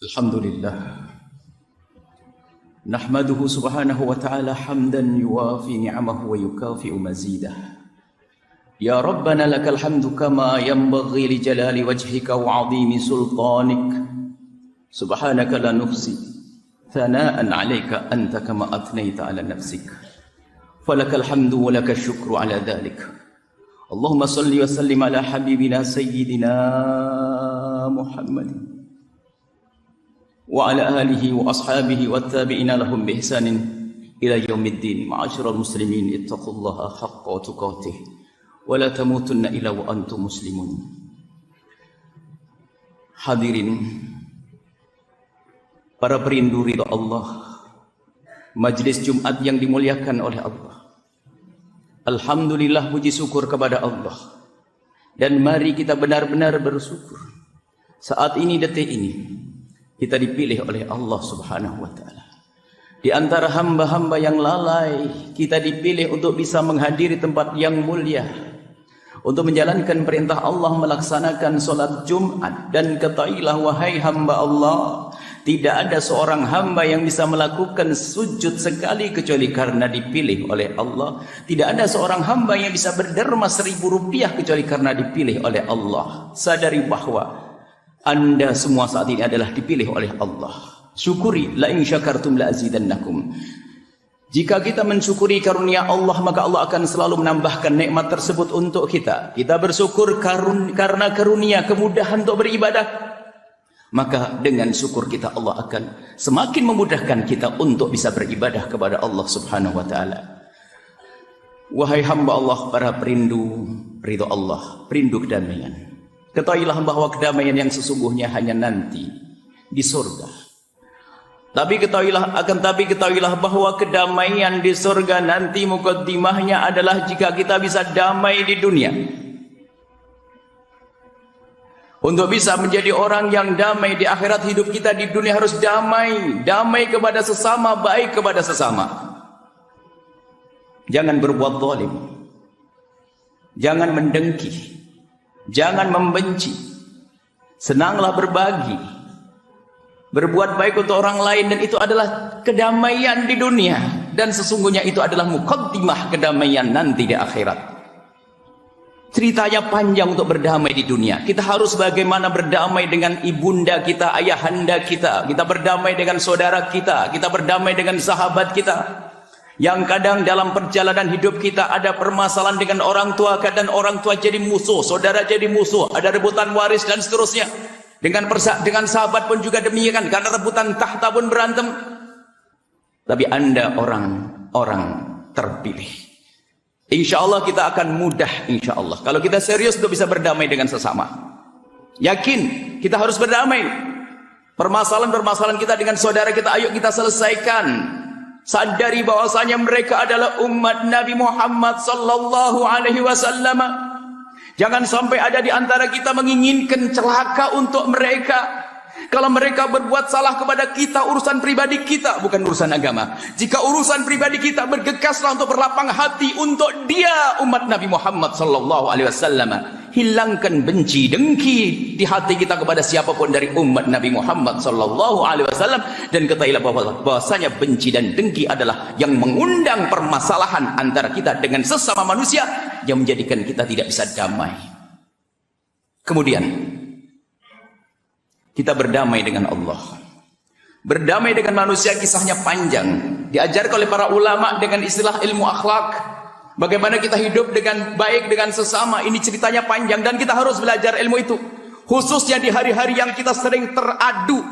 Alhamdulillah. Nahmaduhu subhanahu wa ta'ala hamdan yuwafi ni'amahu wa yukafi'u mazidah. Ya Rabbana lakal hamdu kama yanbaghi li jalali wajhika wa 'azimi sultanik. Subhanaka la nuhsi thana'an 'alaika anta kama athnayta 'ala nafsik. Falakal hamdu wa lakal syukru 'ala dhalik. Allahumma salli wa sallim ala habibina sayyidina Muhammadin wa ala alihi wa ashabihi wa tabi'ina lahum bi ihsanin ila yaumiddin. Ma'asyiral muslimin, ittaqullaha haqqa tuqatih wa la tamutunna illa wa antum muslimun. Hadirin para perindu ridha Allah, majlis Jumat yang dimuliakan oleh Allah. Alhamdulillah, puji syukur kepada Allah. Dan mari kita benar-benar bersyukur. Saat ini, detik ini, kita dipilih oleh Allah subhanahu wa ta'ala. Di antara hamba-hamba yang lalai, kita dipilih untuk bisa menghadiri tempat yang mulia, untuk menjalankan perintah Allah, melaksanakan solat Jumat. Dan ketahuilah wahai hamba Allah, tidak ada seorang hamba yang bisa melakukan sujud sekali kecuali karena dipilih oleh Allah. Tidak ada seorang hamba yang bisa berderma 1.000 rupiah kecuali karena dipilih oleh Allah. Sadari bahwa Anda semua saat ini adalah dipilih oleh Allah. Syukuri, la in syakartum la azidannakum. Jika kita mensyukuri karunia Allah, maka Allah akan selalu menambahkan nikmat tersebut untuk kita. Kita bersyukur karena karunia, kemudahan untuk beribadah, maka dengan syukur kita Allah akan semakin memudahkan kita untuk bisa beribadah kepada Allah subhanahu wa ta'ala. Wahai hamba Allah, para perindu ridha Allah, perindu kedamaian, ketahuilah bahwa kedamaian yang sesungguhnya hanya nanti di surga. Tapi ketahuilah bahwa kedamaian di surga nanti mukaddimahnya adalah jika kita bisa damai di dunia. Untuk bisa menjadi orang yang damai di akhirat, hidup kita di dunia harus damai. Damai kepada sesama, baik kepada sesama. Jangan berbuat zalim. Jangan mendengki. Jangan membenci. Senanglah berbagi, berbuat baik untuk orang lain, dan itu adalah kedamaian di dunia. Dan sesungguhnya itu adalah muqaddimah kedamaian nanti di akhirat. Ceritanya panjang untuk berdamai di dunia. Kita harus bagaimana berdamai dengan ibunda kita, ayahanda kita. Kita berdamai dengan saudara kita. Kita berdamai dengan sahabat kita. Yang kadang dalam perjalanan hidup kita ada permasalahan dengan orang tua, kadang orang tua jadi musuh, saudara jadi musuh, ada rebutan waris dan seterusnya. Dengan sahabat pun juga demikian, karena rebutan tahta pun berantem. Tapi Anda orang terpilih. Insya Allah kita akan mudah, insya Allah, kalau kita serius untuk bisa berdamai dengan sesama. Yakin kita harus berdamai. Permasalahan kita dengan saudara kita, ayo kita selesaikan. Sadari bahwasanya mereka adalah umat Nabi Muhammad sallallahu alaihi wasallam. Jangan sampai ada di antara kita menginginkan celaka untuk mereka. Kalau mereka berbuat salah kepada kita, urusan pribadi kita, bukan urusan agama. Jika urusan pribadi kita, bergekaslah untuk berlapang hati untuk dia, umat Nabi Muhammad sallallahu alaihi wasallam. Hilangkan benci, dengki di hati kita kepada siapapun dari umat Nabi Muhammad sallallahu alaihi wasallam. Dan ketahuilah bahwasanya benci dan dengki adalah yang mengundang permasalahan antara kita dengan sesama manusia, yang menjadikan kita tidak bisa damai. Kemudian kita berdamai dengan Allah. Berdamai dengan manusia kisahnya panjang. Diajarkan oleh para ulama dengan istilah ilmu akhlak. Bagaimana kita hidup dengan baik dengan sesama. Ini ceritanya panjang dan kita harus belajar ilmu itu. Khususnya di hari-hari yang kita sering teradu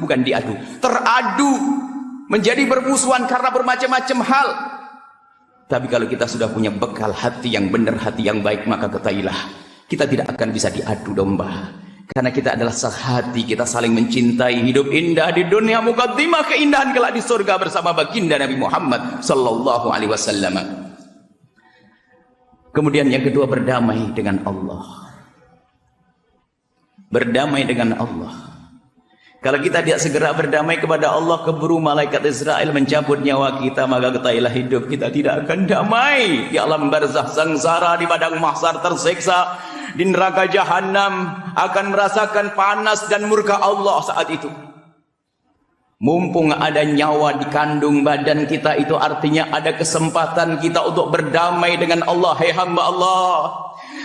menjadi bermusuhan karena bermacam-macam hal. Tapi kalau kita sudah punya bekal hati yang benar, hati yang baik, maka ketahuilah kita tidak akan bisa diadu domba. Karena kita adalah sehati, kita saling mencintai, hidup indah di dunia, mukaddimah keindahan kelak di surga bersama baginda Nabi Muhammad sallallahu alaihi wasallam. Kemudian yang kedua, berdamai dengan Allah. Berdamai dengan Allah. Kalau kita tidak segera berdamai kepada Allah, keburu malaikat Israel mencabut nyawa kita, maka ketahuilah hidup kita tidak akan damai. Di alam barzakh sengsara, di padang mahsyar tersiksa, di neraka jahanam, akan merasakan panas dan murka Allah saat itu. Mumpung ada nyawa di kandung badan kita, itu artinya ada kesempatan kita untuk berdamai dengan Allah. Hai hamba Allah,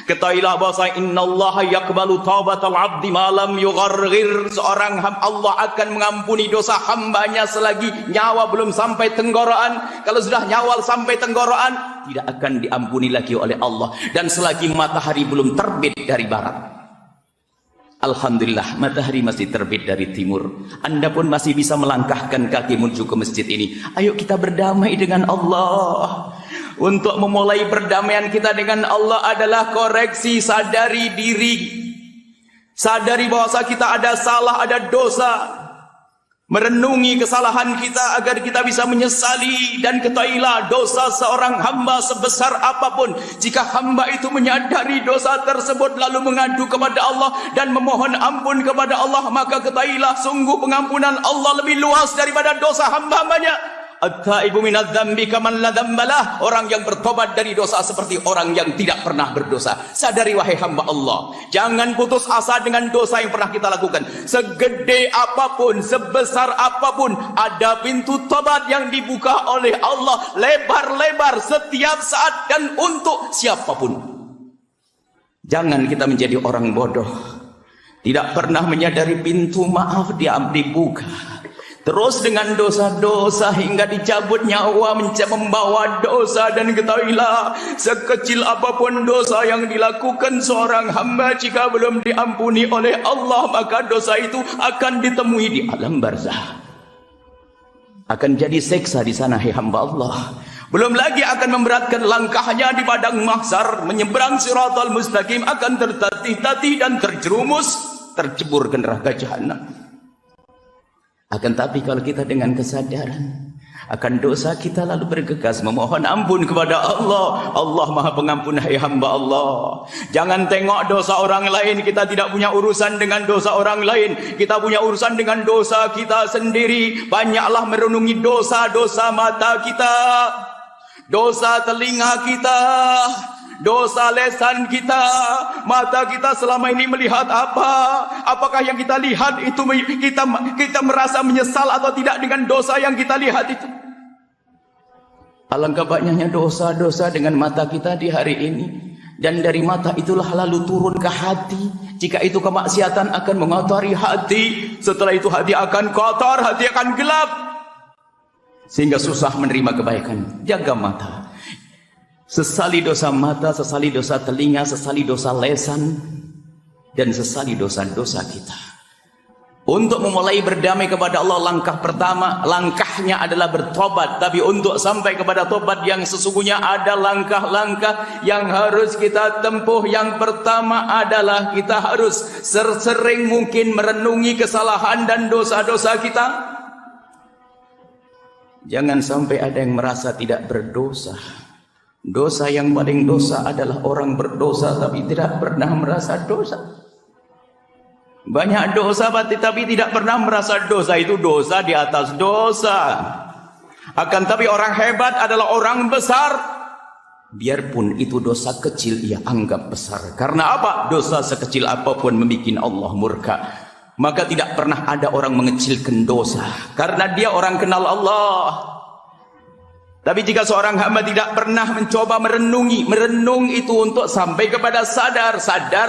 ketahuilah bahwa innallaha yaqbalu taubatal abdi ma lam yugharghir. Seorang hamba Allah akan mengampuni dosa hambanya selagi nyawa belum sampai tenggorokan. Kalau sudah nyawa sampai tenggorokan, tidak akan diampuni lagi oleh Allah. Dan selagi matahari belum terbit dari barat. Alhamdulillah, matahari masih terbit dari timur. Anda pun masih bisa melangkahkan kaki menuju ke masjid ini. Ayo kita berdamai dengan Allah. Untuk memulai perdamaian kita dengan Allah adalah koreksi, sadari diri. Sadari bahwa kita ada salah, ada dosa. Merenungi kesalahan kita agar kita bisa menyesali. Dan ketahuilah, dosa seorang hamba sebesar apapun, jika hamba itu menyadari dosa tersebut lalu mengadu kepada Allah dan memohon ampun kepada Allah, maka ketahuilah sungguh pengampunan Allah lebih luas daripada dosa hamba-hambanya. At-taibu minadz-dzambi kaman la dzambalah. Orang yang bertobat dari dosa seperti orang yang tidak pernah berdosa. Sadari wahai hamba Allah, jangan putus asa dengan dosa yang pernah kita lakukan. Segede apapun, sebesar apapun, ada pintu tobat yang dibuka oleh Allah lebar-lebar setiap saat dan untuk siapapun. Jangan kita menjadi orang bodoh, tidak pernah menyadari pintu maaf dibuka. Terus dengan dosa-dosa hingga dicabut nyawa, membawa dosa. Dan ketahuilah, sekecil apapun dosa yang dilakukan seorang hamba, jika belum diampuni oleh Allah, maka dosa itu akan ditemui di alam barzah. Akan jadi seksa di sana, hai hamba Allah. Belum lagi akan memberatkan langkahnya di padang mahsyar, menyeberang siratal mustaqim, akan tertatih-tatih dan terjerumus, tercebur ke neraka jahanam. Akan tapi kalau kita dengan kesadaran akan dosa kita lalu bergegas memohon ampun kepada Allah, Allah Maha Pengampun, hai hamba Allah. Jangan tengok dosa orang lain, kita tidak punya urusan dengan dosa orang lain, kita punya urusan dengan dosa kita sendiri. Banyaklah merenungi dosa-dosa mata kita, dosa telinga kita, dosa lesan kita. Mata kita selama ini melihat apa? Apakah yang kita lihat itu kita merasa menyesal atau tidak dengan dosa yang kita lihat itu? Alangkah banyaknya dosa-dosa dengan mata kita di hari ini. Dan dari mata itulah lalu turun ke hati. Jika itu kemaksiatan akan mengotori hati. Setelah itu hati akan kotor, hati akan gelap, sehingga susah menerima kebaikan. Jaga mata. Sesali dosa mata, sesali dosa telinga, sesali dosa lesan, dan sesali dosa-dosa kita. Untuk memulai berdamai kepada Allah, langkah pertama, langkahnya adalah bertobat. Tapi untuk sampai kepada tobat yang sesungguhnya, ada langkah-langkah yang harus kita tempuh. Yang pertama adalah kita harus sering mungkin merenungi kesalahan dan dosa-dosa kita. Jangan sampai ada yang merasa tidak berdosa. Dosa yang paling dosa adalah orang berdosa tapi tidak pernah merasa dosa. Banyak dosa tapi tidak pernah merasa dosa. Itu dosa di atas dosa. Akan tapi orang hebat adalah orang besar, biarpun itu dosa kecil ia anggap besar. Karena apa? Dosa sekecil apapun membuat Allah murka. Maka tidak pernah ada orang mengecilkan dosa, karena dia orang kenal Allah. Tapi jika seorang hamba tidak pernah mencoba merenung itu untuk sampai kepada sadar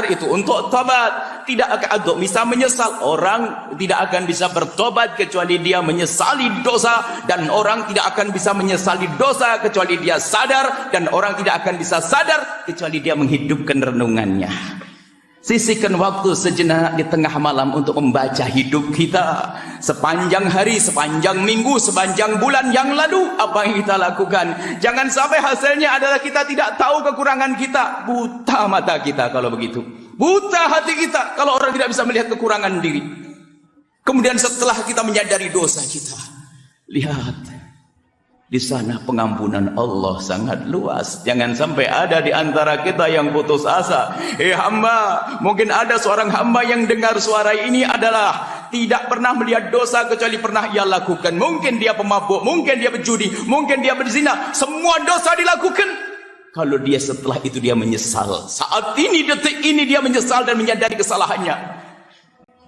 itu untuk tobat, tidak akan bisa menyesal. Orang tidak akan bisa bertobat kecuali dia menyesali dosa, dan orang tidak akan bisa menyesali dosa kecuali dia sadar, dan orang tidak akan bisa sadar kecuali dia menghidupkan renungannya. Sisihkan waktu sejenak di tengah malam untuk membaca hidup kita. Sepanjang hari, sepanjang minggu, sepanjang bulan yang lalu, apa yang kita lakukan. Jangan sampai hasilnya adalah kita tidak tahu kekurangan kita. Buta mata kita kalau begitu. Buta hati kita kalau orang tidak bisa melihat kekurangan diri. Kemudian setelah kita menyadari dosa kita, lihat, di sana pengampunan Allah sangat luas. Jangan sampai ada di antara kita yang putus asa. Hamba, mungkin ada seorang hamba yang dengar suara ini adalah tidak pernah melihat dosa kecuali pernah ia lakukan. Mungkin dia pemabuk, mungkin dia berjudi, mungkin dia berzina. Semua dosa dilakukan. Kalau dia setelah itu dia menyesal, saat ini, detik ini dia menyesal dan menyadari kesalahannya,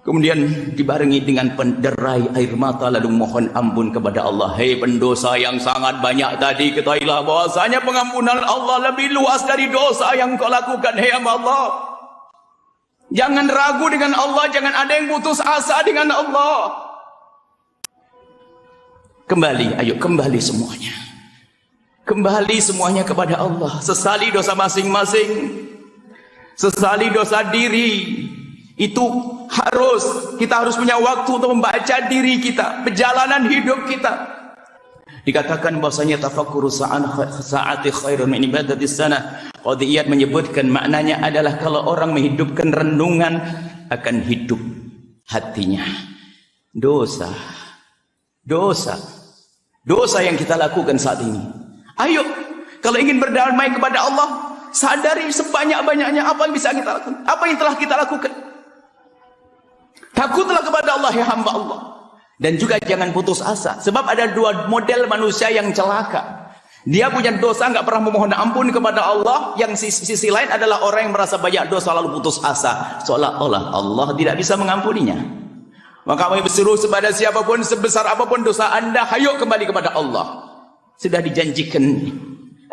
Kemudian dibarengi dengan penderai air mata lalu mohon ampun kepada Allah. Hei pendosa yang sangat banyak tadi, ketahuilah bahwasanya pengampunan Allah lebih luas dari dosa yang kau lakukan. Hei hamba Allah, jangan ragu dengan Allah, jangan ada yang putus asa dengan Allah. Kembali, ayo kembali semuanya. Kembali semuanya kepada Allah. Sesali dosa masing-masing. Sesali dosa diri. Itu kita harus punya waktu untuk membaca diri kita, perjalanan hidup kita. Dikatakan bahwasanya tafakkuru sa'ati khairun min ibadatis sana. Qadiyat menyebutkan maknanya adalah kalau orang menghidupkan renungan akan hidup hatinya. Dosa yang kita lakukan saat ini. Ayo, kalau ingin berdamai kepada Allah, sadari sebanyak-banyaknya apa yang bisa kita lakukan, apa yang telah kita lakukan. Takutlah kepada Allah, ya hamba Allah. Dan juga jangan putus asa. Sebab ada dua model manusia yang celaka. Dia punya dosa, nggak pernah memohon ampun kepada Allah. Yang sisi lain adalah orang yang merasa banyak dosa lalu putus asa. Seolah-olah Allah tidak bisa mengampuninya. Maka kami berseru kepada siapapun, sebesar apapun dosa anda, hayo kembali kepada Allah. Sudah dijanjikan,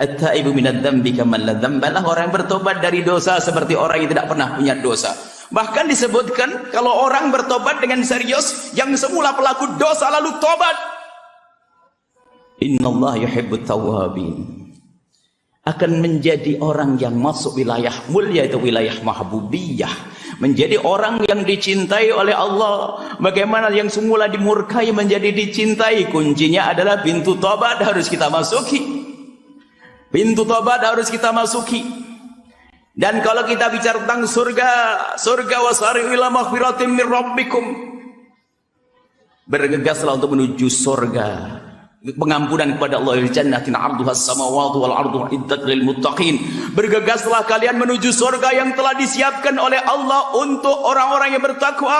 at-taibu minadz dzambi kaman la dzamba lah. Orang yang bertobat dari dosa seperti orang yang tidak pernah punya dosa. Bahkan disebutkan kalau orang bertobat dengan serius, yang semula pelaku dosa lalu tobat, innallaha yuhibbut tawwabin, akan menjadi orang yang masuk wilayah mulia, itu wilayah mahbubiyah, menjadi orang yang dicintai oleh Allah. Bagaimana yang semula dimurkai menjadi dicintai? Kuncinya adalah pintu tobat harus kita masuki. Pintu tobat harus kita masuki. Dan kalau kita bicara tentang surga wasari'u ila maghfiratin min rabbikum, bergegaslah untuk menuju surga, pengampunan kepada Allah, jannatin 'arduhas samawati wal ardu iddat lil muttaqin. Bergegaslah kalian menuju surga yang telah disiapkan oleh Allah untuk orang-orang yang bertakwa.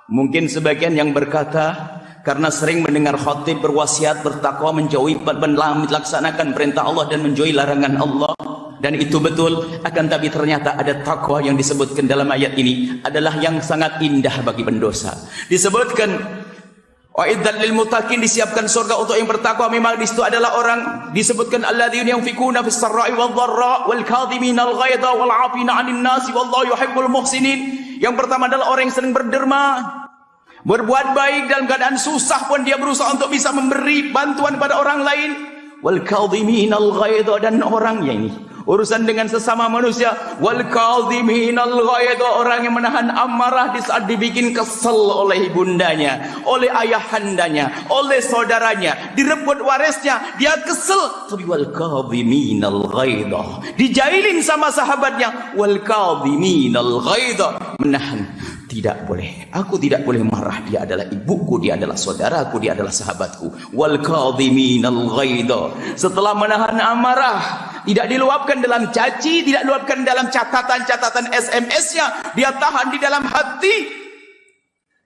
Mungkin sebagian yang berkata, karena sering mendengar khatib berwasiat bertakwa, menjauhi melaksanakan perintah Allah dan menjauhi larangan Allah. Dan itu betul, akan tapi ternyata ada takwa yang disebutkan dalam ayat ini adalah yang sangat indah bagi pendosa. Disebutkan wa idzal lil muttaqin, disiapkan surga untuk yang bertakwa. Memang di situ adalah orang disebutkan alladzina yunfikuna fis sarra'i wad dharra wal kadhiminal ghaidha wal 'afina 'anil nasi wallahu yuhibbul muhsinin. Yang pertama adalah orang yang sering berderma, berbuat baik dalam keadaan susah pun dia berusaha untuk bisa memberi bantuan pada orang lain. Wal kadhiminal ghaidha, dan orangnya ini urusan dengan sesama manusia. Wal kadhiminal ghaidha, orang yang menahan amarah di saat dibikin kesel oleh ibundanya, oleh ayahandanya, oleh saudaranya, direbut warisnya, dia kesel. Tapi wal kadhiminal ghaidha, dijailin sama sahabatnya. Wal kadhiminal ghaidha, menahan. Tidak boleh, aku tidak boleh marah. Dia adalah ibuku, dia adalah saudaraku, dia adalah sahabatku. Wal kadhiminal ghaidha, setelah menahan amarah, tidak diluapkan dalam caci, tidak diluapkan dalam catatan-catatan SMS-nya, dia tahan di dalam hati.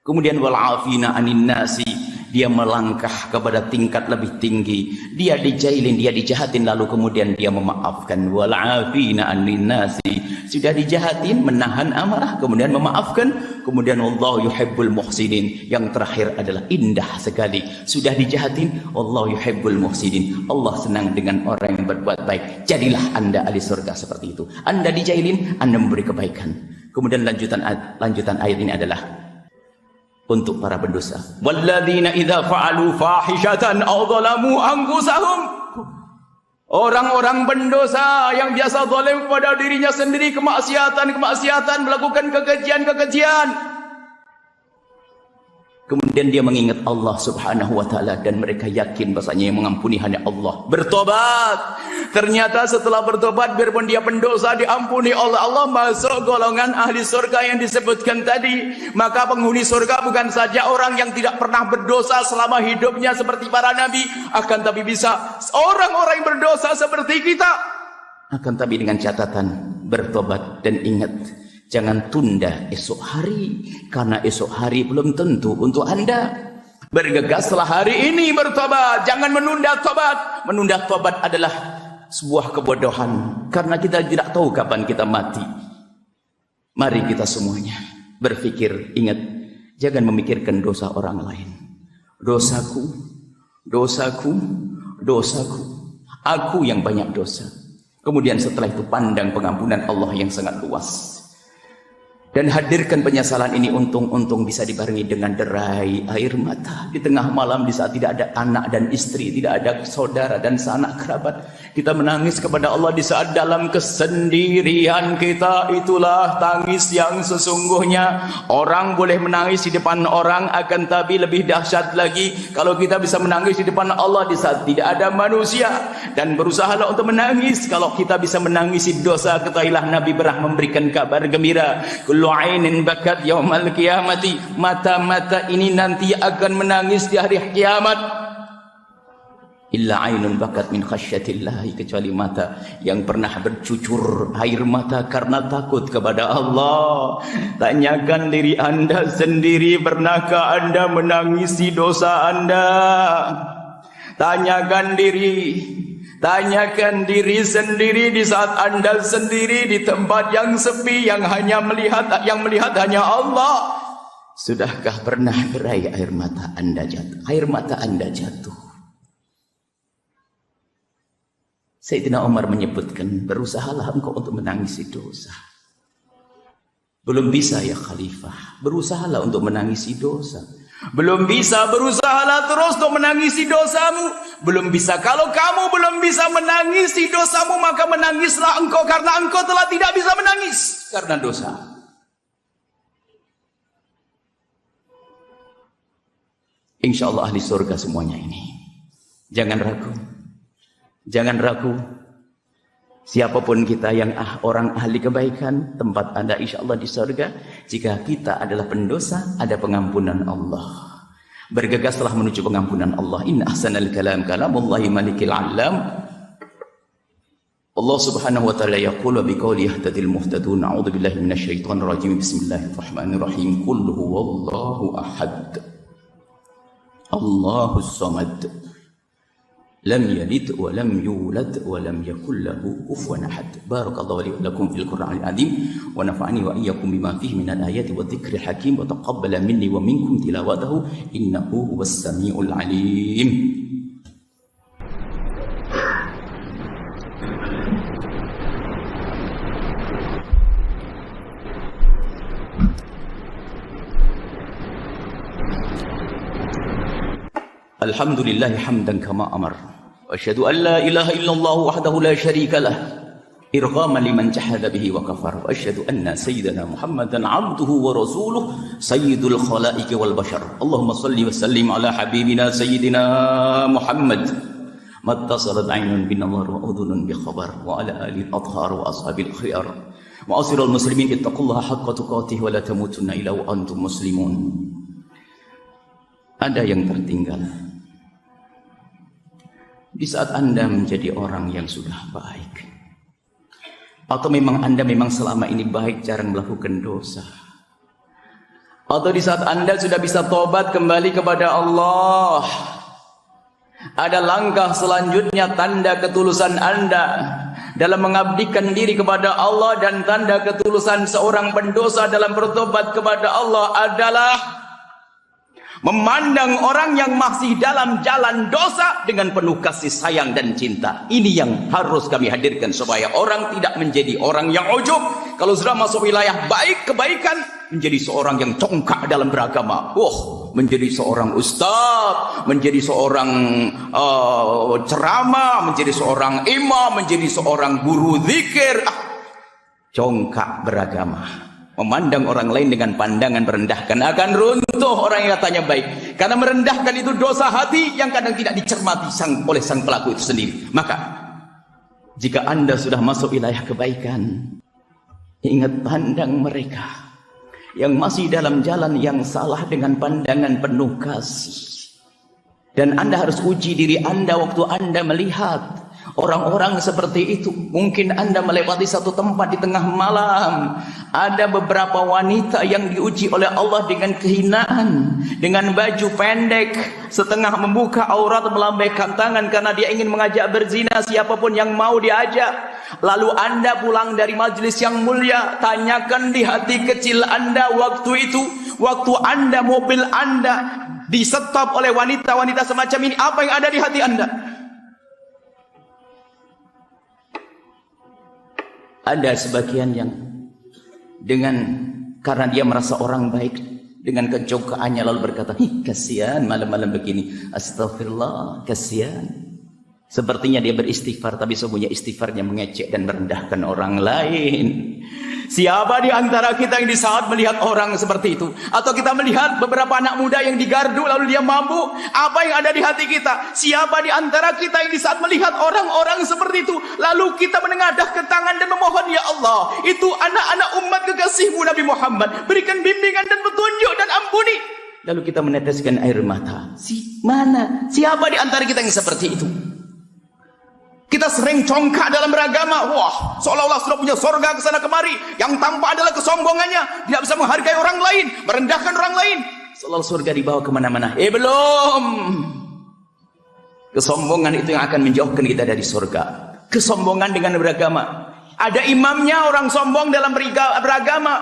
Kemudian wal 'afina 'anin nasi, dia melangkah kepada tingkat lebih tinggi. Dia dijailin, dia dijahatin, lalu kemudian dia memaafkan. Wal 'afina 'anin nasi, sudah dijahatin, menahan amarah, kemudian memaafkan. Kemudian wallahu yuhibbul muhsinin, yang terakhir adalah indah sekali. Sudah dijahatin, wallahu yuhibbul muhsinin, Allah senang dengan orang yang berbuat baik. Jadilah anda ahli surga seperti itu. Anda dijailin, anda memberi kebaikan. Kemudian lanjutan ayat ini adalah untuk para pendosa. Walladzina idza fa'alu fahishatan aw zalamu anfusahum, orang-orang pendosa yang biasa zalim kepada dirinya sendiri, kemaksiatan, melakukan kekejian. Kemudian dia mengingat Allah subhanahu wa ta'ala, dan mereka yakin bahasanya yang mengampuni hanya Allah. Bertobat. Ternyata setelah bertobat, biarpun dia pendosa, diampuni oleh Allah, masuk golongan ahli surga yang disebutkan tadi. Maka penghuni surga bukan saja orang yang tidak pernah berdosa selama hidupnya seperti para nabi, akan tapi bisa orang-orang yang berdosa seperti kita. Akan tapi dengan catatan bertobat, dan ingat, jangan tunda esok hari, karena esok hari belum tentu untuk anda. Bergegaslah hari ini bertobat, jangan menunda tobat. Menunda tobat adalah sebuah kebodohan, karena kita tidak tahu kapan kita mati. Mari kita semuanya berpikir, ingat, Jangan memikirkan dosa orang lain. Dosaku, dosaku, dosaku. Aku yang banyak dosa. Kemudian setelah itu pandang pengampunan Allah yang sangat luas. Dan hadirkan penyesalan ini untung-untung bisa dibarengi dengan derai air mata. Di tengah malam di saat tidak ada anak dan istri, tidak ada saudara dan sanak kerabat. Kita menangis kepada Allah di saat dalam kesendirian kita. Itulah tangis yang sesungguhnya. Orang boleh menangis di depan orang, akan tapi lebih dahsyat lagi kalau kita bisa menangis di depan Allah di saat tidak ada manusia. Dan berusahalah untuk menangis. Kalau kita bisa menangisi dosa, ketahuilah Nabi pernah memberikan kabar gembira. Kullu ainin bakat yaumal qiyamati. Mata-mata ini nanti akan menangis di hari kiamat. Illa ainun bakat min khasyatillahi, kecuali mata yang pernah bercucur air mata karena takut kepada Allah. Tanyakan diri anda sendiri, pernahkah anda menangisi dosa anda? Tanyakan diri sendiri di saat anda sendiri di tempat yang sepi, yang melihat hanya Allah. Sudahkah pernah berai air mata anda jatuh? Air mata anda jatuh. Sayyidina Umar menyebutkan, berusahalah engkau untuk menangisi dosa. Belum bisa ya Khalifah, berusahalah untuk menangisi dosa. Belum bisa, berusahalah terus untuk menangisi dosamu. Belum bisa, kalau kamu belum bisa menangisi dosamu, maka menangislah engkau karena engkau telah tidak bisa menangis karena dosa. Insya Allah ahli surga semuanya ini. Jangan ragu. Jangan ragu. Siapapun kita yang orang ahli kebaikan, tempat anda insya Allah di surga. Jika kita adalah pendosa, ada pengampunan Allah. Bergegaslah menuju pengampunan Allah. Inna ahsanal kalam kalamullahi malikil alam. Allah subhanahu wa ta'ala yaqulu biqawli yahtadil muhtadun. A'udhu billahi minasyaitanir rajim. Bismillahirrahmanirrahim. Qul huwallahu ahad. Allahus samad. Lam yalid wa lam yulad wa lam yakul lahu kufuwan ahad. Barakallahu li wa lakum fil Qur'anil azim wa nafa'ani wa iyyakum bima fihi minal ayati wa dzikril hakim wa taqabbala minni wa minkum tilawatahu innahu huwas samiul alim. Alhamdulillahi hamdan kama amar. Wa asyhadu an la ilaha illallah wahdahu la syarika lah. Irghaman liman jahada bihi wa kafar. Wa asyhadu anna sayyidana Muhammadan abduhu wa rasuluh sayyidul khalaiqi wal bashar. Allahumma salli wa sallim ala habibina sayyidina Muhammad. Mattasalat aynun bin nawar wa udhunun bi khabar wa ala alihi al-athhar wa ashabil khiyar. Wa asirul muslimin ittaqullaha haqqa tuqatih wa la tamutunna illa wa antum muslimun. Ada yang tertinggal. Di saat anda menjadi orang yang sudah baik, atau memang anda selama ini baik, jarang melakukan dosa, atau di saat anda sudah bisa tobat kembali kepada Allah, ada langkah selanjutnya tanda ketulusan anda dalam mengabdikan diri kepada Allah, dan tanda ketulusan seorang pendosa dalam bertobat kepada Allah adalah memandang orang yang masih dalam jalan dosa dengan penuh kasih sayang dan cinta. Ini yang harus kami hadirkan supaya orang tidak menjadi orang yang ujub. Kalau sudah masuk wilayah baik, kebaikan, menjadi seorang yang congkak dalam beragama. Menjadi seorang ustaz, menjadi seorang ceramah, menjadi seorang imam, menjadi seorang guru zikir. Congkak beragama. Memandang orang lain dengan pandangan merendahkan, akan runtuh orang yang katanya baik. Karena merendahkan itu dosa hati yang kadang tidak dicermati oleh sang pelaku itu sendiri. Maka jika anda sudah masuk wilayah kebaikan, ingat pandang mereka yang masih dalam jalan yang salah dengan pandangan penuh kasih. Dan anda harus uji diri anda waktu anda melihat orang-orang seperti itu. Mungkin anda melewati satu tempat di tengah malam, ada beberapa wanita yang diuji oleh Allah dengan kehinaan, dengan baju pendek, setengah membuka aurat, melambaikan tangan karena dia ingin mengajak berzina siapapun yang mau diajak. Lalu Anda pulang dari majelis yang mulia, tanyakan di hati kecil Anda waktu itu, waktu Anda, mobil Anda disetop oleh wanita-wanita semacam ini, apa yang ada di hati Anda? Ada sebagian yang karena dia merasa orang baik, dengan kecokaannya lalu berkata, kasihan malam-malam begini, astagfirullah, kasihan. Sepertinya dia beristighfar, tapi sesungguhnya istighfarnya mengecek dan merendahkan orang lain. Siapa di antara kita yang di saat melihat orang seperti itu, atau kita melihat beberapa anak muda yang digardu lalu dia mabuk, apa yang ada di hati kita? Siapa di antara kita yang di saat melihat orang-orang seperti itu, lalu kita menengadahkan tangan dan memohon, ya Allah, itu anak-anak umat kekasihmu Nabi Muhammad, berikan bimbingan dan petunjuk dan ampuni. Lalu kita meneteskan air mata. Siapa di antara kita yang seperti itu? Kita sering congkak dalam beragama, wah, seolah-olah sudah punya sorga ke sana kemari. Yang tampak adalah kesombongannya, tidak bisa menghargai orang lain, merendahkan orang lain. Seolah surga dibawa kemana-mana. Belum. Kesombongan itu yang akan menjauhkan kita dari surga. Kesombongan dengan beragama. Ada imamnya orang sombong dalam beragama,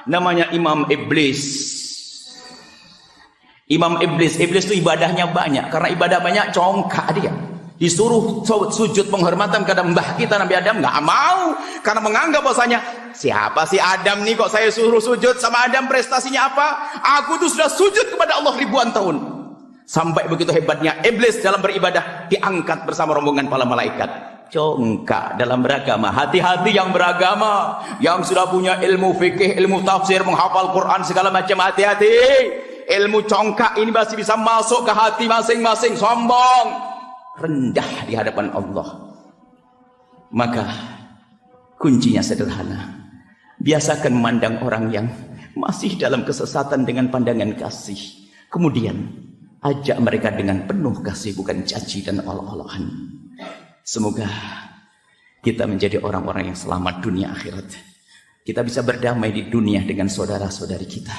namanya Imam Iblis. Imam Iblis itu ibadahnya banyak, karena ibadah banyak congkak dia. Disuruh sujud penghormatan kepada mbah kita Nabi Adam, nggak mau, karena menganggap bahwasanya siapa sih Adam nih kok saya suruh sujud sama Adam, prestasinya apa? Aku tuh sudah sujud kepada Allah ribuan tahun. Sampai begitu hebatnya iblis dalam beribadah, diangkat bersama rombongan para malaikat. Congkak dalam beragama. Hati-hati yang beragama, yang sudah punya ilmu fikih, ilmu tafsir, menghafal Quran segala macam, hati-hati. Ilmu congkak ini masih bisa masuk ke hati masing-masing, sombong, rendah di hadapan Allah. Maka kuncinya sederhana. Biasakan memandang orang yang masih dalam kesesatan dengan pandangan kasih. Kemudian ajak mereka dengan penuh kasih, bukan caci dan olah-olahan. Semoga kita menjadi orang-orang yang selamat dunia akhirat. Kita bisa berdamai di dunia dengan saudara-saudari kita,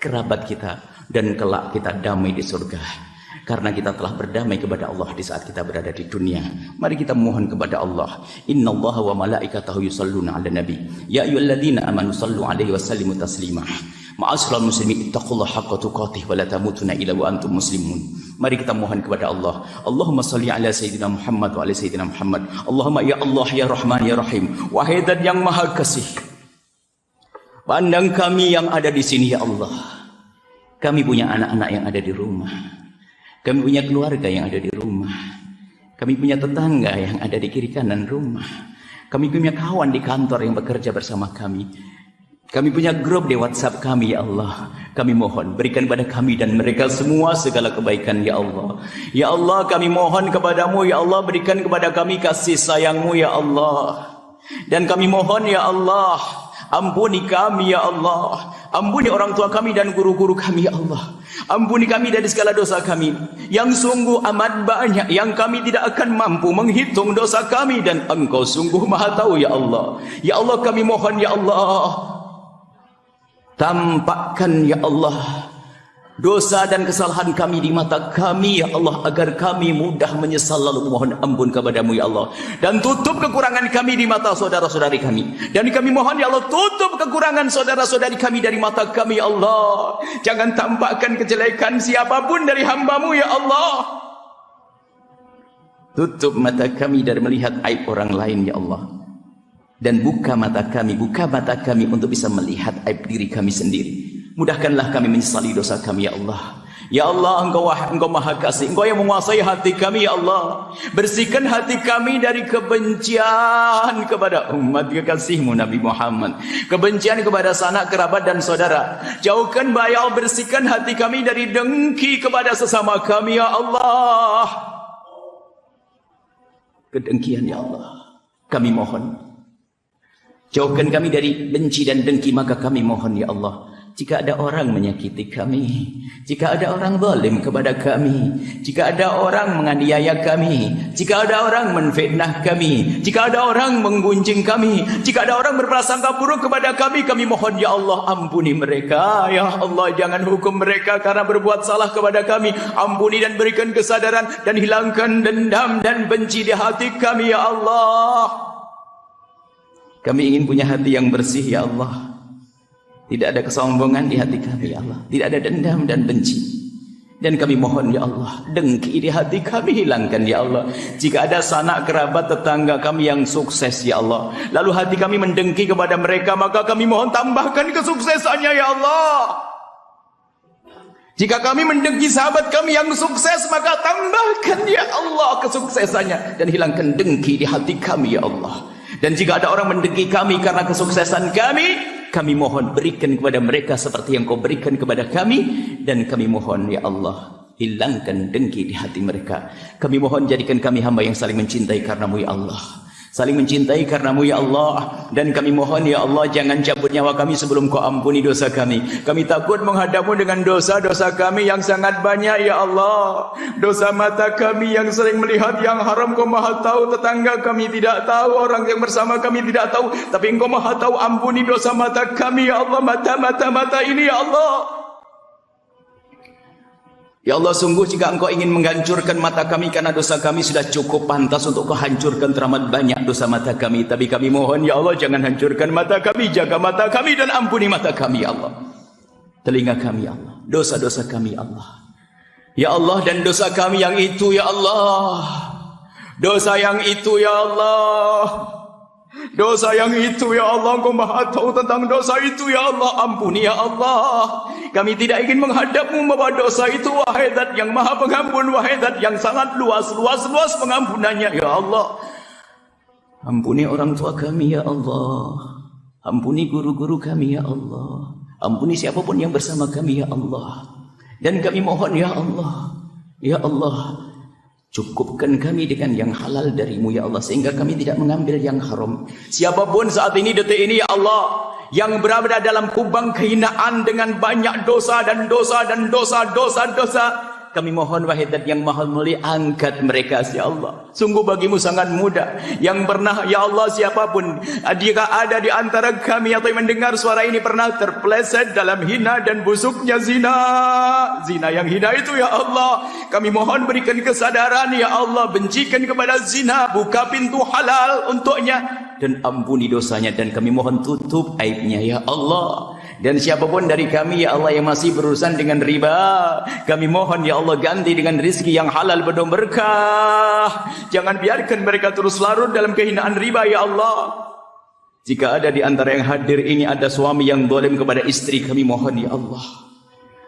kerabat kita, dan kelak kita damai di surga. Karena kita telah berdamai kepada Allah di saat kita berada di dunia. Mari kita mohon kepada Allah. Innallaha wa malaikatahu yusholluna 'alan nabi. Ya ayyuhalladzina amanu shallu 'alaihi wa sallimu taslima. Ma'asyiral muslimin ittaqullaha haqqa tuqatih wa la tamutunna illa wa antum muslimun. Mari kita mohon kepada Allah. Allahumma shalli ala sayyidina Muhammad wa ala sayyidina Muhammad. Allahumma ya Allah ya Rahman ya Rahim. Wahai Zat yang Maha Kasih, pandang kami yang ada di sini ya Allah. Kami punya anak-anak yang ada di rumah. Kami punya keluarga yang ada di rumah. Kami punya tetangga yang ada di kiri kanan rumah. Kami punya kawan di kantor yang bekerja bersama kami. Kami punya grup di WhatsApp kami ya Allah. Kami mohon berikan kepada kami dan mereka semua segala kebaikan ya Allah. Ya Allah, kami mohon kepadamu ya Allah, berikan kepada kami kasih sayangmu ya Allah. Dan kami mohon ya Allah, ampuni kami ya Allah. Ampuni orang tua kami dan guru-guru kami ya Allah. Ampuni kami dari segala dosa kami yang sungguh amat banyak, yang kami tidak akan mampu menghitung dosa kami, dan Engkau sungguh Maha tahu ya Allah. Ya Allah, kami mohon ya Allah, tampakkan ya Allah dosa dan kesalahan kami di mata kami ya Allah, agar kami mudah menyesal lalu mohon ampun kepadamu ya Allah. Dan tutup kekurangan kami di mata saudara-saudari kami. Dan kami mohon ya Allah, tutup kekurangan saudara-saudari kami dari mata kami ya Allah. Jangan tampakkan kejelekan siapapun dari hamba-Mu ya Allah. Tutup mata kami dari melihat aib orang lain ya Allah. Dan buka mata kami untuk bisa melihat aib diri kami sendiri. Mudahkanlah kami menyesali dosa kami ya Allah. Ya Allah, Engkau Maha Kasih, Engkau yang menguasai hati kami ya Allah. Bersihkan hati kami dari kebencian kepada umat kekasihmu Nabi Muhammad, kebencian kepada sanak kerabat dan saudara. Jauhkan bahaya, bersihkan hati kami dari dengki kepada sesama kami ya Allah. Kedengkian ya Allah, kami mohon. Jauhkan kami dari benci dan dengki, maka kami mohon ya Allah. Jika ada orang menyakiti kami, jika ada orang zalim kepada kami, jika ada orang menganiaya kami, jika ada orang menfitnah kami, jika ada orang menggunjing kami, jika ada orang berprasangka buruk kepada kami, kami mohon ya Allah, ampuni mereka ya Allah. Jangan hukum mereka karena berbuat salah kepada kami. Ampuni dan berikan kesadaran dan hilangkan dendam dan benci di hati kami ya Allah. Kami ingin punya hati yang bersih ya Allah. Tidak ada kesombongan di hati kami ya Allah. Tidak ada dendam dan benci. Dan kami mohon ya Allah, dengki di hati kami hilangkan ya Allah. Jika ada sanak kerabat tetangga kami yang sukses ya Allah, lalu hati kami mendengki kepada mereka, maka kami mohon tambahkan kesuksesannya ya Allah. Jika kami mendengki sahabat kami yang sukses, maka tambahkan ya Allah kesuksesannya dan hilangkan dengki di hati kami ya Allah. Dan jika ada orang mendengki kami karena kesuksesan kami mohon berikan kepada mereka seperti yang kau berikan kepada kami. Dan kami mohon ya Allah, hilangkan dengki di hati mereka. Kami mohon jadikan kami hamba yang saling mencintai karenamu ya Allah. Saling mencintai karenamu ya Allah. Dan kami mohon ya Allah, jangan cabut nyawa kami sebelum kau ampuni dosa kami. Kami takut menghadapmu dengan dosa-dosa kami yang sangat banyak ya Allah. Dosa mata kami yang sering melihat yang haram kau maha tahu. Tetangga kami tidak tahu, orang yang bersama kami tidak tahu, tapi engkau maha tahu. Ampuni dosa mata kami ya Allah. Mata ini ya Allah. Ya Allah, sungguh jika engkau ingin menghancurkan mata kami karena dosa kami, sudah cukup pantas untuk kau hancurkan teramat banyak dosa mata kami. Tapi kami mohon ya Allah, jangan hancurkan mata kami, jaga mata kami dan ampuni mata kami ya Allah. Telinga kami ya Allah, dosa-dosa kami ya Allah. Ya Allah, dan dosa kami yang itu ya Allah. Dosa yang itu ya Allah. Dosa yang itu ya Allah, engkau maha tahu tentang dosa itu ya Allah. Ampuni ya Allah. Kami tidak ingin menghadapmu membawa dosa itu, wahai Zat yang maha pengampun, wahai Zat yang sangat luas pengampunannya ya Allah. Ampuni orang tua kami ya Allah. Ampuni guru-guru kami ya Allah. Ampuni siapapun yang bersama kami ya Allah. Dan kami mohon ya Allah, ya Allah, cukupkan kami dengan yang halal darimu ya Allah, sehingga kami tidak mengambil yang haram. Siapapun saat ini, detik ini ya Allah, yang berada dalam kubang kehinaan dengan banyak dosa, kami mohon wahai Zat yang maha mulia, angkat mereka ya Allah. Sungguh bagimu sangat mudah. Yang pernah ya Allah, siapapun jika ada di antara kami atau yang mendengar suara ini pernah terpeleset dalam hina dan busuknya zina yang hina itu ya Allah, kami mohon berikan kesadaran ya Allah, bencikan kepada zina, buka pintu halal untuknya dan ampuni dosanya, dan kami mohon tutup aibnya ya Allah. Dan siapapun dari kami ya Allah yang masih berurusan dengan riba, kami mohon ya Allah, ganti dengan rizki yang halal penuh berkah. Jangan biarkan mereka terus larut dalam kehinaan riba ya Allah. Jika ada di antara yang hadir ini ada suami yang zalim kepada istri, kami mohon ya Allah,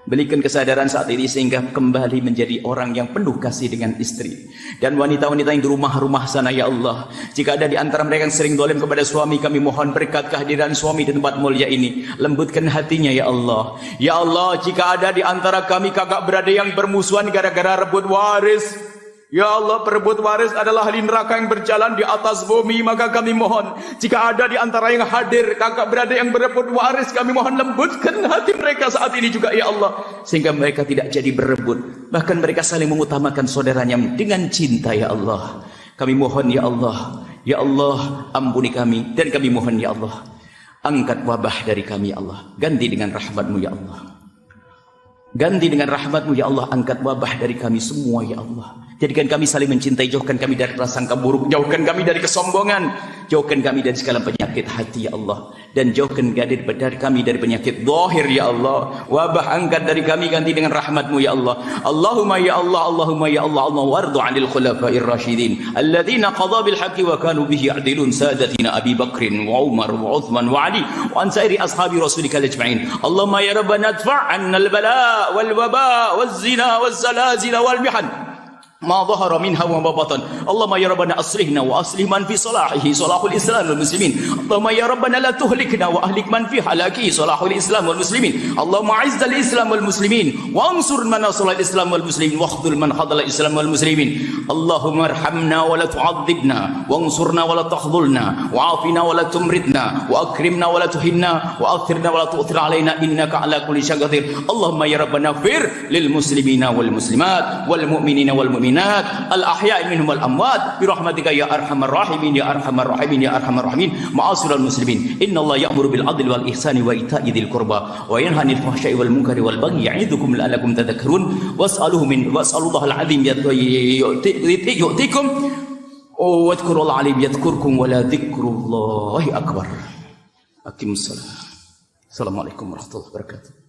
berikan kesadaran saat ini sehingga kembali menjadi orang yang penuh kasih dengan istri. Dan wanita-wanita yang di rumah-rumah sana ya Allah, jika ada di antara mereka yang sering zalim kepada suami, kami mohon berkat kehadiran suami di tempat mulia ini, lembutkan hatinya ya Allah. Ya Allah, jika ada di antara kami kakak beradik yang bermusuhan gara-gara rebut waris, ya Allah, perebut waris adalah ahli neraka yang berjalan di atas bumi, maka kami mohon jika ada di antara yang hadir kakak beradik yang berebut waris, kami mohon lembutkan hati mereka saat ini juga ya Allah, sehingga mereka tidak jadi berebut, bahkan mereka saling mengutamakan saudaranya dengan cinta ya Allah. Kami mohon ya Allah, ya Allah, ampuni kami, dan kami mohon ya Allah, angkat wabah dari kami ya Allah, ganti dengan rahmat-Mu ya Allah. Ganti dengan rahmat-Mu ya Allah, angkat wabah dari kami semua ya Allah. Jadikan kami saling mencintai, jauhkan kami dari prasangka buruk, jauhkan kami dari kesombongan, jauhkan kami dari segala penyakit hati ya Allah, dan jauhkan dari kami dari penyakit zahir ya Allah. Wabah angkat dari kami, ganti dengan rahmat-Mu ya Allah. Allahumma ya Allah, Allahumma ya Allah, Allah wardu 'anil khulafa'ir rasyidin alladziina qadha bil haqqi wa kanu bihi ya'dilun, sadatina Abi Bakrin wa Umar wa Uthman wa Ali wa an sairi ashabi rasulika ajma'in. Allahumma ya rabbana adfa' 'anna al bala wal waba waz zina waz zalazil wal mihan ما ظهر منها وما بطن. اللهم يا ربنا أصلحنا وأصلح من في صلاحه صلاح الإسلام والمسلمين. اللهم يا ربنا لا تهلكنا وأهلك من في هلاكه صلاح الإسلام والمسلمين. اللهم أعز الإسلام والمسلمين وانصر من نصر الإسلام والمسلمين واخذل من خذل الإسلام والمسلمين. اللهم ارحمنا ولا تعذبنا وانصرنا ولا تخذلنا وعافنا ولا تمرضنا وأكرمنا ولا تهنا وأثرنا ولا تؤثر علينا إنك على كل شيء قدير. اللهم يا ربنا اغفر للمسلمين والمسلمات والمؤمنين والمؤمنات الأحياء منهم والأموات برحمتك يا أرحم الراحمين يا أرحم الراحمين يا أرحم الراحمين. معاشر المسلمين، إن الله يأمر بالعدل والإحسان وإيتاء ذي القربى وينهى عن الفحشاء والمنكر والبغي يعظكم لعلكم تذكرون. واسألوا الله العظيم يؤتكم Oh, wadhkurul alim yadhkurkum wa la dzikrullahi akbar. Aqimussalam. Assalamualaikum warahmatullahi wabarakatuh.